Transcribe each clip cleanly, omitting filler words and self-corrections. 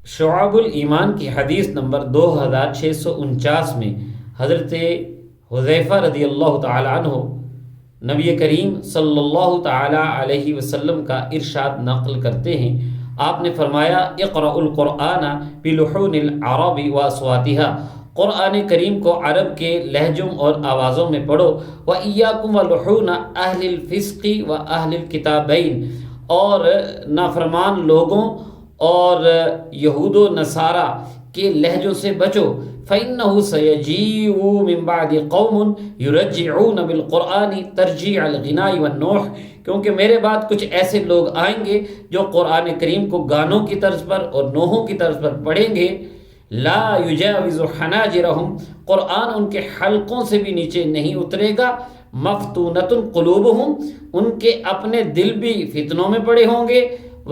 شعب الایمان کی حدیث نمبر 2649 میں حضرت حذیفہ رضی اللہ تعالی عنہ نبی کریم صلی اللہ تعالی علیہ وسلم کا ارشاد نقل کرتے ہیں۔ آپ نے فرمایا اقرأ القرآن بلحون العرب واصواتها، قرآن کریم کو عرب کے لہجوں اور آوازوں میں پڑھو۔ وَإِيَّاكُمْ وَلُحُونَ أَهْلِ الْفِسْقِ وَأَهْلِ الْكِتَابَيْنِ، اور نافرمان لوگوں اور یہود و نصارہ کے لہجوں سے بچو۔ فَإِنَّهُ سَيَجِيءُ مِن بَعْدِ قَوْمٌ يُرَجِّعُونَ بِالْقُرْآنِ تَرْجِيعَ الْغِنَاءِ وَالنُّوحِ، کیونکہ میرے بعد کچھ ایسے لوگ آئیں گے جو قرآن کریم کو گانوں کی طرز پر اور نوحوں کی طرز پر پڑھیں گے۔ لا یجاوز حناجرہم، قرآن ان کے حلقوں سے بھی نیچے نہیں اترے گا۔ مفتونۃ قلوبہم، ان کے اپنے دل بھی فتنوں میں پڑے ہوں گے۔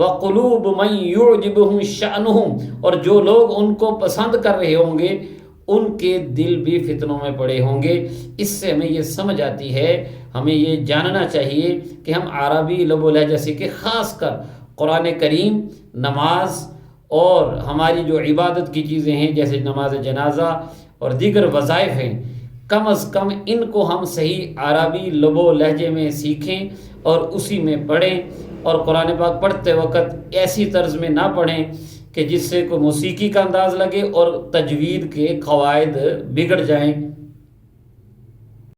وقلوب من یعجبہم شأنہم، اور جو لوگ ان کو پسند کر رہے ہوں گے ان کے دل بھی فتنوں میں پڑے ہوں گے۔ اس سے ہمیں یہ سمجھ آتی ہے، ہمیں یہ جاننا چاہیے کہ ہم عربی لب و لہجہ سیکھیں، خاص کر قرآن کریم، نماز اور ہماری جو عبادت کی چیزیں ہیں جیسے نماز جنازہ اور دیگر وظائف ہیں، کم از کم ان کو ہم صحیح عربی لب و لہجے میں سیکھیں اور اسی میں پڑھیں، اور قرآن پاک پڑھتے وقت ایسی طرز میں نہ پڑھیں کہ جس سے کوئی موسیقی کا انداز لگے اور تجوید کے قواعد بگڑ جائیں۔